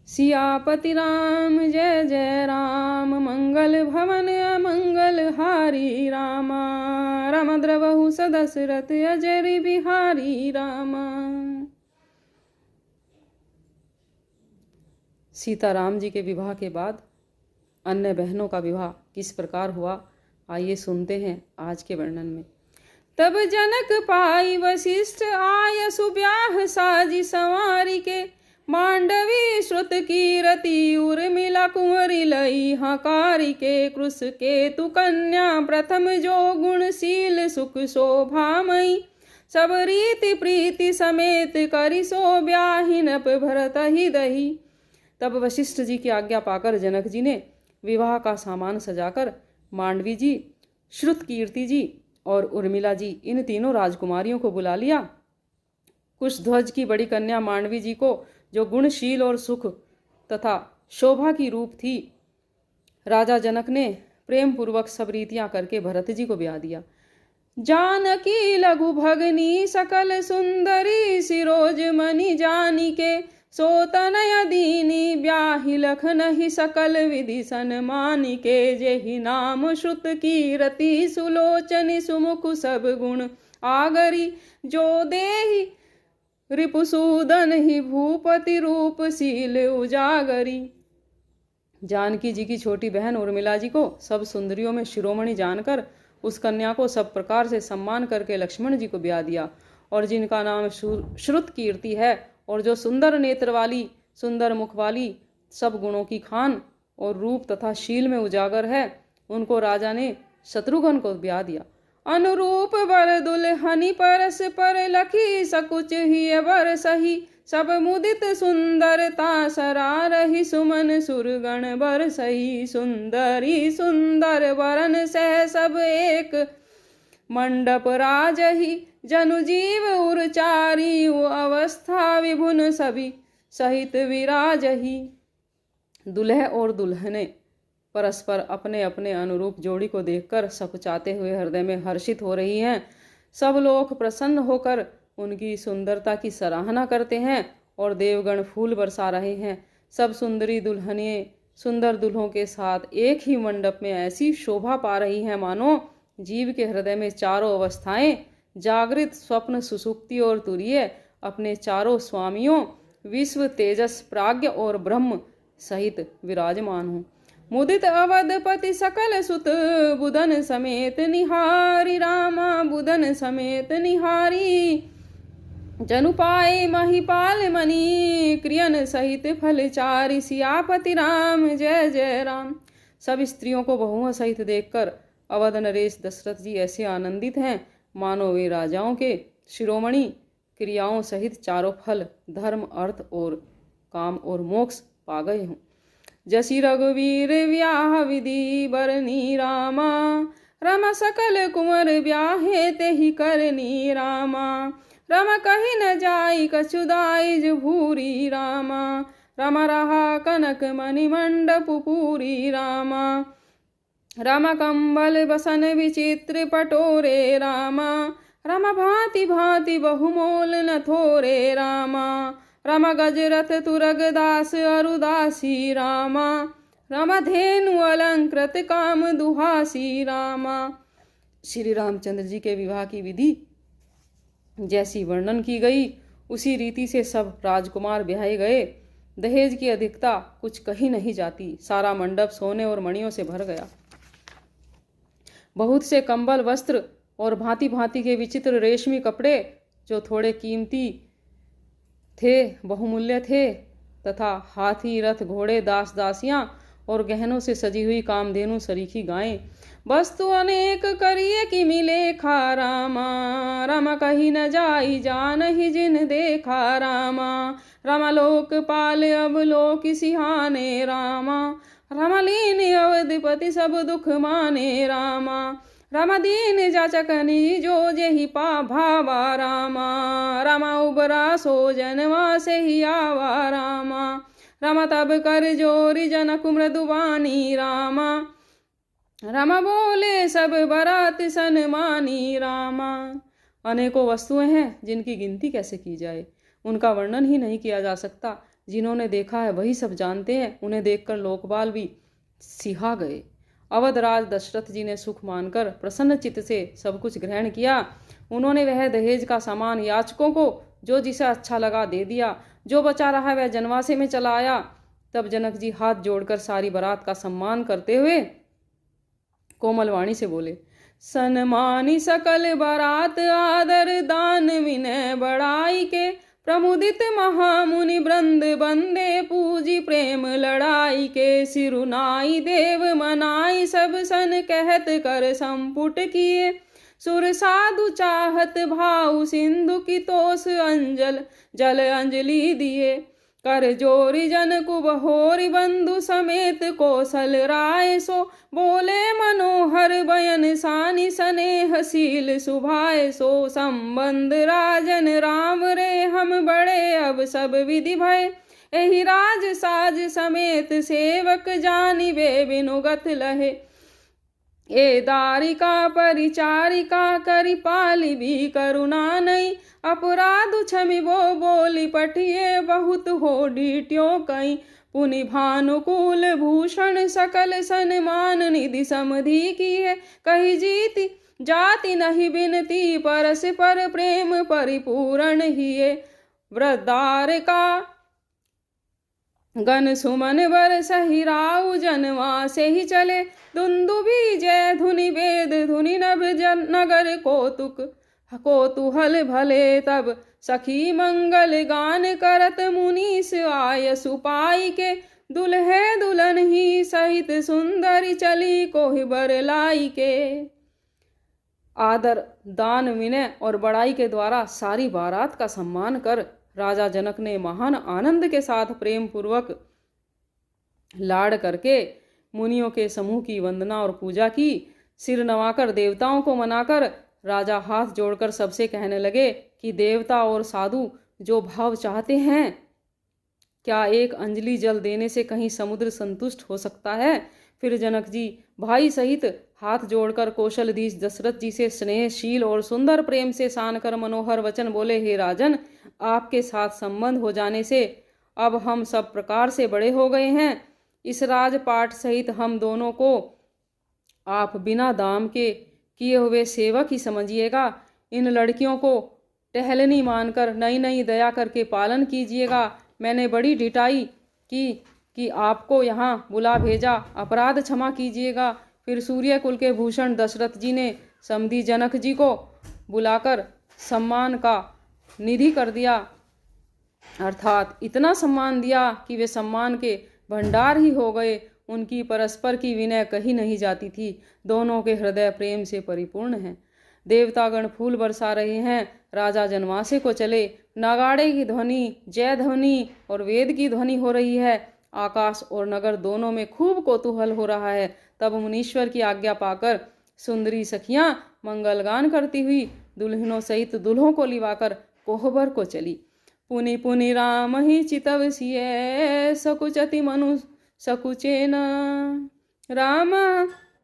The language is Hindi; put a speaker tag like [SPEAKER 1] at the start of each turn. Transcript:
[SPEAKER 1] सियापति राम जय जय राम, मंगल भवन अमंगल हारी रामा। राम द्रवहु सदशरथ अजरि बिहारी रामा। सीताराम जी के विवाह के बाद अन्य बहनों का विवाह किस प्रकार हुआ, आइए सुनते हैं आज के वर्णन में। तब जनक पाई वशिष्ठ आय, सुब्याह साजी संवारी के। मांडवी श्रुत कीरति उर्मिला कुंवरी लई हकारी के। कृष के तु कन्या प्रथम जो गुणशील सुख शोभामयी। सब रीति प्रीति समेत करी सो ब्याहिनप भरत ही दही। तब वशिष्ठ जी की आज्ञा पाकर जनक जी ने विवाह का सामान सजाकर मांडवी जी, श्रुत कीर्ति जी और उर्मिला जी, इन तीनों राजकुमारियों को बुला लिया। कुशध्वज की बड़ी कन्या मांडवी जी को, जो गुणशील और सुख तथा शोभा की रूप थी, राजा जनक ने प्रेम पूर्वक सब रीतियां करके भरत जी को ब्याह दिया। जानकी लघु भगनी सकल सुंदरी, सिरोज मणि जानी के। सोतनय दीनी ब्याहि लखनहि सकल विधि सन्मानी के। जेहि नाम श्रुत कीरति सुलोचनि सुमुख सब गुण आगरी। जो देहि रिपुसूदन ही भूपति रूप शील उजागरी। जानकी जी की छोटी बहन उर्मिला जी को सब सुंदरियों में शिरोमणि जानकर उस कन्या को सब प्रकार से सम्मान करके लक्ष्मण जी को ब्याह दिया। और जिनका नाम श्रुत कीर्ति है और जो सुंदर नेत्र वाली, सुंदर मुख वाली, सब गुणों की खान और रूप तथा शील में उजागर है, उनको राजा ने शत्रुघ्न को ब्याह दिया। अनुरूप वर दुल्हनी परस पर लखी, सकुच ही वर सही। सब मुदित सुंदरता सरारहि, सुमन सुरगण बर सही। सुंदरी सुंदर वरन सह सब एक, मंडप राजहि। जनु जीव उरचारी अवस्था विभुन सभी, सहित विराजहि। दुल्हे और दुल्हने परस्पर अपने अपने अनुरूप जोड़ी को देखकर सकुचाते हुए हृदय में हर्षित हो रही हैं। सब लोग प्रसन्न होकर उनकी सुंदरता की सराहना करते हैं और देवगण फूल बरसा रहे हैं। सब सुंदरी दुल्हनियाँ सुंदर दुल्हों के साथ एक ही मंडप में ऐसी शोभा पा रही हैं मानो जीव के हृदय में चारों अवस्थाएं, जागृत, स्वप्न, सुसुप्ति और तुरीय, अपने चारों स्वामियों विश्व, तेजस, प्राज्ञ और ब्रह्म सहित विराजमान हूँ। मुदित अवधपति सकल सुत, बुधन समेत निहारी रामा। बुधन समेत निहारी। जनु पाए महिपाल मणि, क्रियन सहित फलचारी। सियापति राम जय जय राम। सब स्त्रियों को बहुओं सहित देखकर अवध नरेश दशरथ जी ऐसे आनंदित हैं मानो वे राजाओं के शिरोमणि क्रियाओं सहित चारों फल, धर्म, अर्थ और काम और मोक्ष पा गए हों। जसी रघुवीर व्याह विधि बरनी रामा। रमा सकल कुंवर ब्याहे तेहि करनी रामा। रमा कही न जाई कछुदाई भूरी रामा। रमा रहा कनक मणि मंडप पूरी रामा। रामा कंबल बसन विचित्र पटोरे रामा। रामा भांति भांति बहुमोल न थोरे रामा। रामा गजरथ तुरग दास अरुदासी रामा। रामा धेनु अलंकृत काम दुहासी रामा। श्री रामचंद्र जी के विवाह की विधि जैसी वर्णन की गई, उसी रीति से सब राजकुमार ब्याहे गए। दहेज की अधिकता कुछ कही नहीं जाती। सारा मंडप सोने और मणियों से भर गया। बहुत से कंबल, वस्त्र और भांति भांति के विचित्र रेशमी कपड़े, जो थोड़े कीमती थे, बहुमूल्य थे, तथा हाथी, रथ, घोड़े, दास दासियां और गहनों से सजी हुई कामधेनु सरीखी गायें, वस्तु अनेक करिए कि मिले खा रामा। रामा कही न जाई जान ही जिन देखा रामा। रामा लोकपाल अब लोक सिहाने रामा। रामा लीन अवधिपति सब दुख माने रामा। रामा दीन जाचकनी जो जेहि पा भावा रामा। रामा उबरा सो जनवा से ही आवा रामा। रामा तब कर जोरी जनक मृदुवानी रामा। रामा बोले सब बरात सन्मानी रामा। अनेकों वस्तुएं हैं जिनकी गिनती कैसे की जाए, उनका वर्णन ही नहीं किया जा सकता। जिन्होंने देखा है वही सब जानते हैं। उन्हें देखकर लोकपाल भी सिहा गए। अवधराज दशरथ जी ने सुख मानकर प्रसन्न चित्त से सब कुछ ग्रहण किया। उन्होंने वह दहेज का सामान याचकों को जो जिसे अच्छा लगा दे दिया। जो बचा रहा वह जनवासे में चला आया। तब जनक जी हाथ जोड़कर सारी बारात का सम्मान करते हुए कोमल वाणी से बोले, सन्मानी सकल बारात आदर दान विनय बड़ाई के, प्रमुदित महामुनि वृंद बंदे पूजी प्रेम लड़ाई के, सिरुनाई देव मनाई सब सन कहत कर संपुट किए, सुर साधु चाहत भाव सिंधु की तोस अंजल जल अंजलि दिए, कर जोरी जन कुबहोरी बंधु समेत कौशल राय सो, बोले मनोहर बयन सानि स्नेहशील सुभाए सो, संबंध राजन राम रे हम बड़े अब सब विधि भय, एहि राज साज समेत सेवक जानिबे बिनुगत लहे, ए दारिका परिचारिका करि पाली भी करुणा नहीं, अपराध क्षमि वो बोली पठिए बहुत हो डीट्यो कई, पुनि भानुकूल भूषण सकल सन्मान निधि समधि की है, कही जीति जाति नहीं बिनती परस पर प्रेम परिपूर्ण हिए, वृद्धार का गण सुमन बर सही राउ जनवा से ही चले, दुंदुभी जय धुनि वेद धुनि नभ नगर कोतुहल भले, तब सखी मंगल गान करत मुनीस आय सुपाई के, दुल्हे दुल्हन ही सहित सुंदरी चली कोहि बर लाई के। आदर दान विनय और बड़ाई के द्वारा सारी बारात का सम्मान कर राजा जनक ने महान आनंद के साथ प्रेम पूर्वक लाड़ करके मुनियों के समूह की वंदना और पूजा की। सिर नवाकर देवताओं को मनाकर राजा हाथ जोड़कर सबसे कहने लगे कि देवता और साधु जो भाव चाहते हैं, क्या एक अंजलि जल देने से कहीं समुद्र संतुष्ट हो सकता है। फिर जनक जी भाई सहित हाथ जोड़कर कौशलधीश दशरथ जी से स्नेहशील और सुंदर प्रेम से सान कर मनोहर वचन बोले, हे राजन, आपके साथ संबंध हो जाने से अब हम सब प्रकार से बड़े हो गए हैं। इस राजपाट सहित हम दोनों को आप बिना दाम के किए हुए सेवक ही समझिएगा। इन लड़कियों को टहलनी मानकर नई नई दया करके पालन कीजिएगा। मैंने बड़ी ढिठाई की कि आपको यहाँ बुला भेजा, अपराध क्षमा कीजिएगा। फिर सूर्य कुल के भूषण दशरथ जी ने समधी जनक जी को बुलाकर सम्मान का निधि कर दिया, अर्थात इतना सम्मान दिया कि वे सम्मान के भंडार ही हो गए। उनकी परस्पर की विनय कही नहीं जाती थी। दोनों के हृदय प्रेम से परिपूर्ण हैं। देवतागण फूल बरसा रहे हैं। राजा जनवासे को चले। नगाड़े की ध्वनि, जय ध्वनि और वेद की ध्वनि हो रही है। आकाश और नगर दोनों में खूब कौतूहल हो रहा है। तब मुनीश्वर की आज्ञा पाकर सुंदरी सखियां मंगलगान करती हुई दुल्हनों सहित दुल्हों को लिवाकर कोहबर को चली। पुनि पुनि राम ही चितव सिय सकुचति मनु सकुचेन, राम